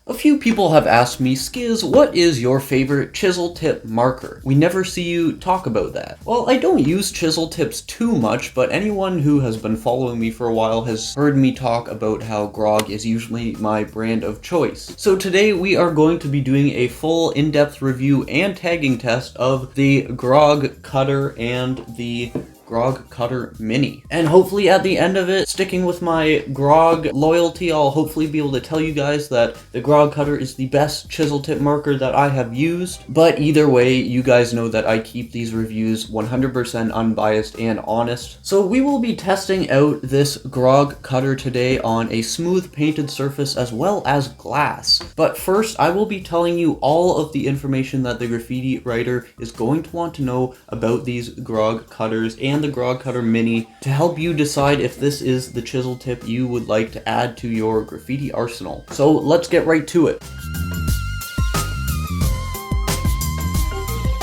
A few people have asked me, Sciz, what is your favorite chisel tip marker? We never see you talk about that. Well, I don't use chisel tips too much, but anyone who has been following me for a while has heard me talk about how Grog is usually my brand of choice. So today we are going to be doing a full in-depth review and tagging test of the Grog Cutter and the Grog Cutter Mini. And hopefully at the end of it, sticking with my Grog loyalty, I'll hopefully be able to tell you guys that the Grog Cutter is the best chisel tip marker that I have used. But either way, you guys know that I keep these reviews 100% unbiased and honest. So we will be testing out this Grog Cutter today on a smooth painted surface as well as glass. But first, I will be telling you all of the information that the graffiti writer is going to want to know about these Grog Cutters and the Grog Cutter Mini to help you decide if this is the chisel tip you would like to add to your graffiti arsenal. So let's get right to it.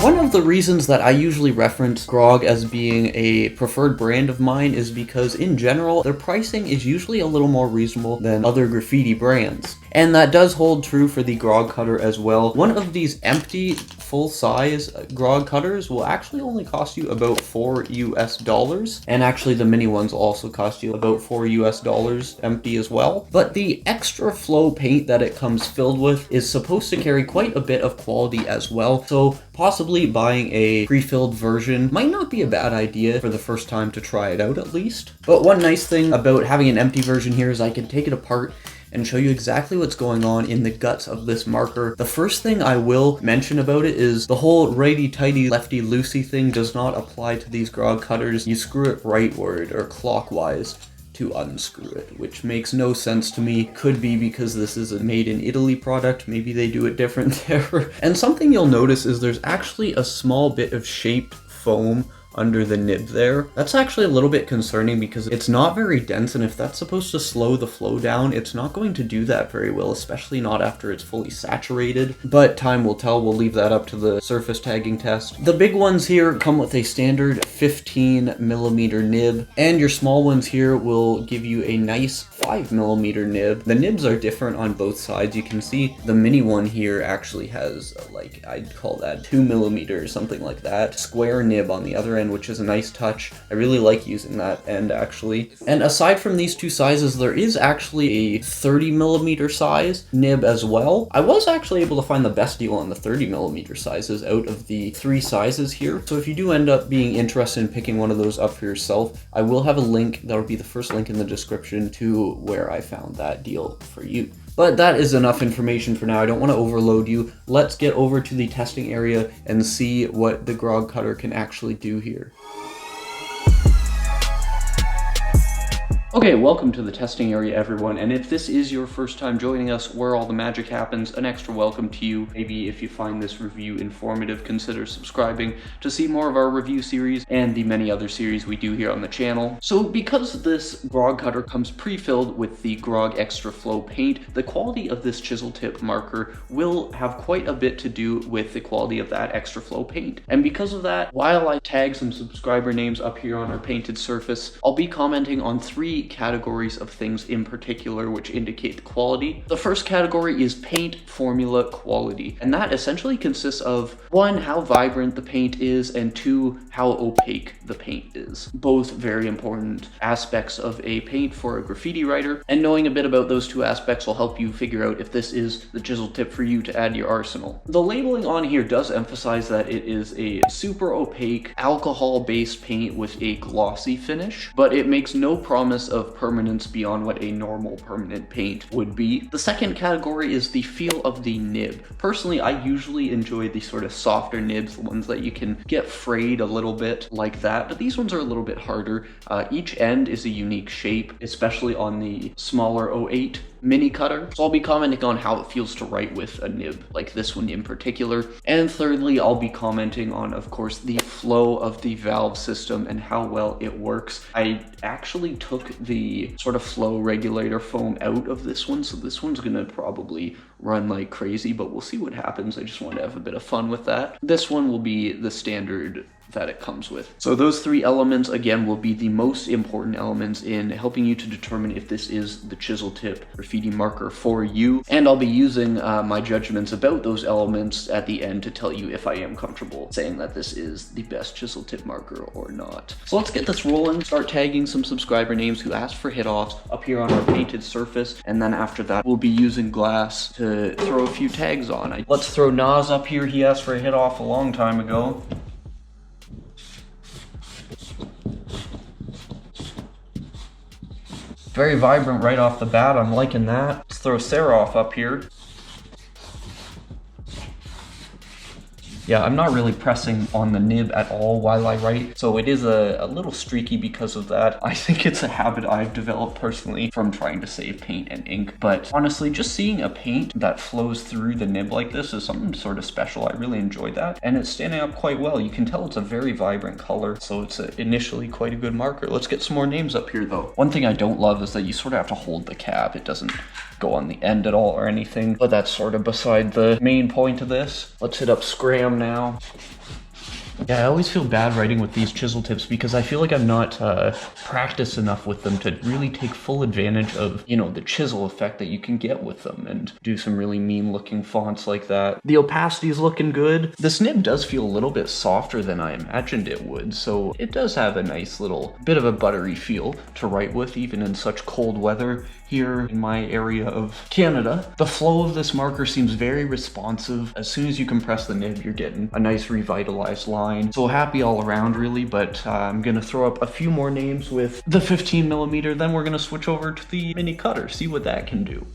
One of the reasons that I usually reference Grog as being a preferred brand of mine is because in general, their pricing is usually a little more reasonable than other graffiti brands. And that does hold true for the Grog Cutter as well. One of these empty, full-size Grog Cutters will actually only cost you about $4 US. And actually the mini ones will also cost you about $4 US empty as well. But the extra flow paint that it comes filled with is supposed to carry quite a bit of quality as well. So possibly buying a pre-filled version might not be a bad idea for the first time to try it out at least. But one nice thing about having an empty version here is I can take it apart and show you exactly what's going on in the guts of this marker. The first thing I will mention about it is the whole righty-tighty, lefty-loosey thing does not apply to these Grog Cutters. You screw it rightward or clockwise to unscrew it, which makes no sense to me. Could be because this is a made in Italy product, maybe they do it different there. And something you'll notice is there's actually a small bit of shaped foam under the nib there. That's actually a little bit concerning because it's not very dense, and if that's supposed to slow the flow down, it's not going to do that very well, especially not after it's fully saturated. But time will tell, we'll leave that up to the surface tagging test. The big ones here come with a standard 15mm nib, and your small ones here will give you a nice 5mm nib. The nibs are different on both sides. You can see the mini one here actually has like, I'd call that 2mm or something like that. Square nib on the other end, which is a nice touch. I really like using that end actually. And aside from these two sizes, there is actually a 30mm size nib as well. I was actually able to find the best deal on the 30mm sizes out of the three sizes here. So if you do end up being interested in picking one of those up for yourself, I will have a link. That'll be the first link in the description to where I found that deal for you. But that is enough information for now. I don't want to overload you. Let's get over to the testing area and see what the Grog Cutter can actually do here. Okay, welcome to the testing area, everyone, and if this is your first time joining us where all the magic happens, an extra welcome to you. Maybe if you find this review informative, consider subscribing to see more of our review series and the many other series we do here on the channel. So because this Grog Cutter comes pre-filled with the Grog Extra Flow paint, the quality of this chisel tip marker will have quite a bit to do with the quality of that extra flow paint. And because of that, while I tag some subscriber names up here on our painted surface, I'll be commenting on three categories of things in particular which indicate the quality. The first category is paint formula quality, and that essentially consists of 1, how vibrant the paint is, and 2, how opaque the paint is. Both very important aspects of a paint for a graffiti writer, and knowing a bit about those two aspects will help you figure out if this is the chisel tip for you to add to your arsenal. The labeling on here does emphasize that it is a super opaque alcohol-based paint with a glossy finish, but it makes no promise of permanence beyond what a normal permanent paint would be. The second category is the feel of the nib. Personally, I usually enjoy the sort of softer nibs, the ones that you can get frayed a little bit like that, but these ones are a little bit harder. Each end is a unique shape, especially on the smaller 08 mini cutter. So I'll be commenting on how it feels to write with a nib, like this one in particular. And thirdly, I'll be commenting on, of course, the flow of the valve system and how well it works. I actually took the sort of flow regulator foam out of this one, so this one's gonna probably run like crazy, but we'll see what happens. I just want to have a bit of fun with that. This one will be the standard that it comes with. So those 3 elements, again, will be the most important elements in helping you to determine if this is the chisel tip graffiti marker for you. And I'll be using my judgments about those elements at the end to tell you if I am comfortable saying that this is the best chisel tip marker or not. So let's get this rolling, start tagging some subscriber names who asked for hit-offs up here on our painted surface, and then after that we'll be using glass to throw a few tags on. Let's throw Nas up here. He asked for a hit-off a long time ago. Very vibrant right off the bat, I'm liking that. Let's throw Seraph up here. Yeah, I'm not really pressing on the nib at all while I write, so it is a little streaky because of that. I think it's a habit I've developed personally from trying to save paint and ink, but honestly, just seeing a paint that flows through the nib like this is something sort of special. I really enjoyed that, and it's standing up quite well. You can tell it's a very vibrant color, so it's initially quite a good marker. Let's get some more names up here though. One thing I don't love is that you sort of have to hold the cap. It doesn't go on the end at all or anything, but that's sort of beside the main point of this. Let's hit up Scram now. Yeah, I always feel bad writing with these chisel tips because I feel like I'm not practiced enough with them to really take full advantage of, you know, the chisel effect that you can get with them and do some really mean looking fonts like that. The opacity is looking good. This nib does feel a little bit softer than I imagined it would, so it does have a nice little bit of a buttery feel to write with even in such cold weather here in my area of Canada. The flow of this marker seems very responsive. As soon as you compress the nib, you're getting a nice revitalized line. So happy all around really, but I'm gonna throw up a few more names with the 15mm, then we're gonna switch over to the mini cutter, see what that can do.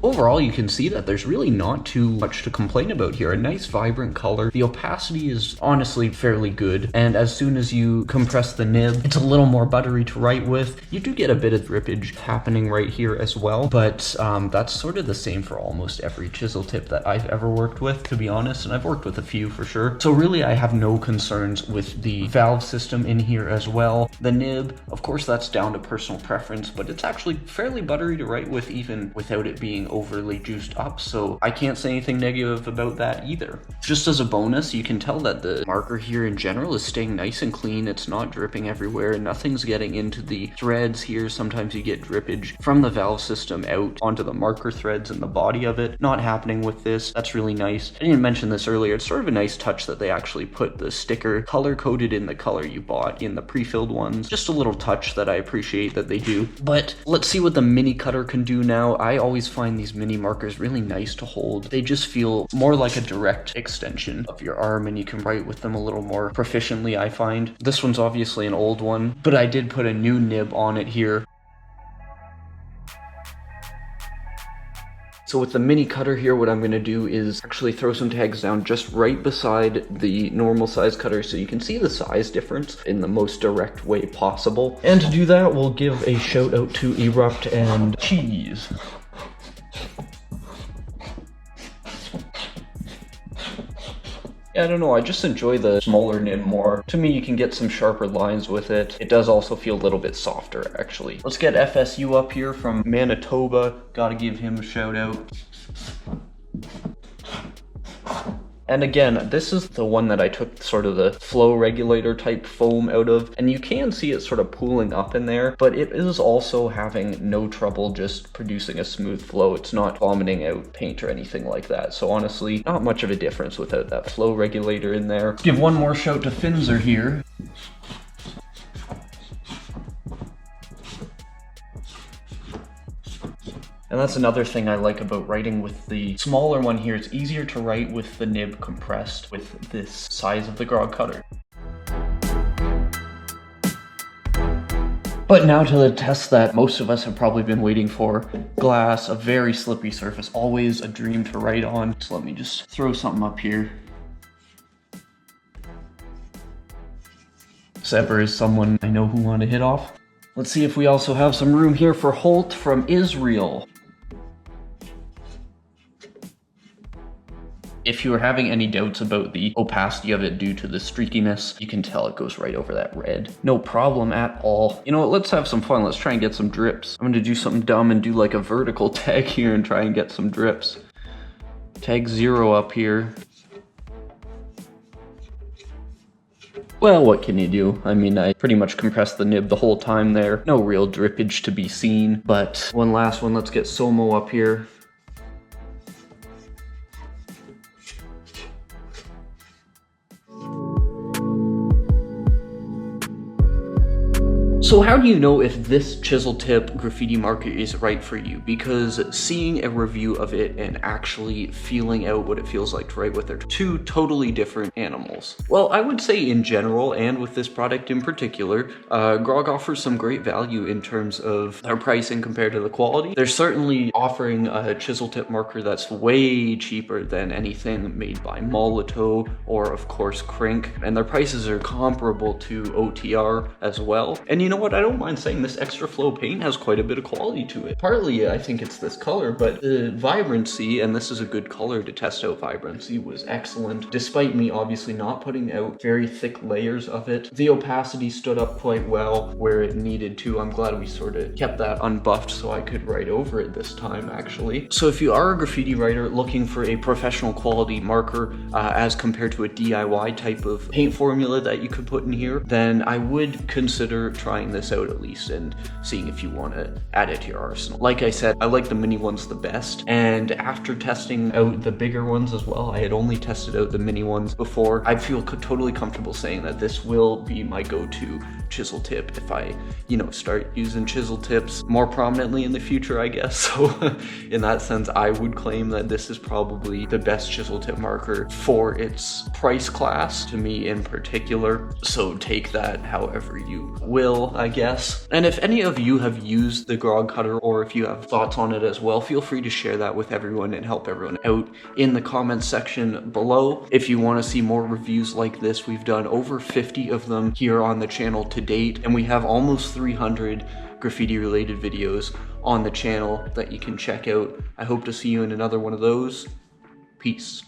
Overall, you can see that there's really not too much to complain about here. A nice vibrant color. The opacity is honestly fairly good. And as soon as you compress the nib, it's a little more buttery to write with. You do get a bit of drippage happening right here as well, but that's sort of the same for almost every chisel tip that I've ever worked with, to be honest. And I've worked with a few for sure. So really, I have no concerns with the valve system in here as well. The nib, of course, that's down to personal preference, but it's actually fairly buttery to write with even without it being overly juiced up, so I can't say anything negative about that either. Just as a bonus, you can tell that the marker here in general is staying nice and clean. It's not dripping everywhere. Nothing's getting into the threads here. Sometimes you get drippage from the valve system out onto the marker threads and the body of it. Not happening with this. That's really nice. I didn't mention this earlier. It's sort of a nice touch that they actually put the sticker color-coded in the color you bought in the pre-filled ones. Just a little touch that I appreciate that they do. But let's see what the mini cutter can do now. I always find these mini markers really nice to hold. They just feel more like a direct extension of your arm, and you can write with them a little more proficiently, I find. This one's obviously an old one, but I did put a new nib on it here. So with the mini cutter here, what I'm going to do is actually throw some tags down just right beside the normal size cutter so you can see the size difference in the most direct way possible. And to do that, we'll give a shout out to Erupt and Cheese. I don't know, I just enjoy the smaller nib more. To me, you can get some sharper lines with it. It does also feel a little bit softer, actually. Let's get FSU up here from Manitoba. Gotta give him a shout out. And again, this is the one that I took sort of the flow regulator type foam out of, and you can see it sort of pooling up in there, but it is also having no trouble just producing a smooth flow. It's not vomiting out paint or anything like that. So honestly, not much of a difference without that flow regulator in there. Give one more shout to Finzer here. And that's another thing I like about writing with the smaller one here. It's easier to write with the nib compressed with this size of the Grog Cutter. But now to the test that most of us have probably been waiting for. Glass, a very slippery surface, always a dream to write on. So let me just throw something up here. Sever is someone I know who want to hit off. Let's see if we also have some room here for Holt from Israel. If you are having any doubts about the opacity of it due to the streakiness, you can tell it goes right over that red. No problem at all. You know what, let's have some fun. Let's try and get some drips. I'm gonna do something dumb and do like a vertical tag here and try and get some drips. Tag 0 up here. Well, what can you do? I mean, I pretty much compressed the nib the whole time there. No real drippage to be seen. But one last one, let's get Somo up here. So how do you know if this chisel tip graffiti marker is right for you? Because seeing a review of it and actually feeling out what it feels like to write with are two totally different animals. Well, I would say in general, and with this product in particular, Grog offers some great value in terms of their pricing compared to the quality. They're certainly offering a chisel tip marker that's way cheaper than anything made by Molito or of course Crink, and their prices are comparable to OTR as well. And you know what, I don't mind saying this extra flow paint has quite a bit of quality to it. Partly I think it's this color, but the vibrancy, and this is a good color to test out vibrancy, was excellent. Despite me obviously not putting out very thick layers of it, the opacity stood up quite well where it needed to. I'm glad we sort of kept that unbuffed so I could write over it this time actually. So if you are a graffiti writer looking for a professional quality marker as compared to a DIY type of paint formula that you could put in here, then I would consider trying this out at least and seeing if you want to add it to your arsenal. Like I said, I like the mini ones the best, and after testing out the bigger ones as well, I had only tested out the mini ones before, I feel totally comfortable saying that this will be my go-to chisel tip if I, start using chisel tips more prominently in the future, I guess. So in that sense, I would claim that this is probably the best chisel tip marker for its price class, to me in particular. So take that however you will, I guess. And if any of you have used the Grog Cutter, or if you have thoughts on it as well, feel free to share that with everyone and help everyone out in the comments section below. If you want to see more reviews like this, we've done over 50 of them here on the channel to date, and we have almost 300 graffiti related videos on the channel that you can check out. I hope to see you in another one of those. Peace.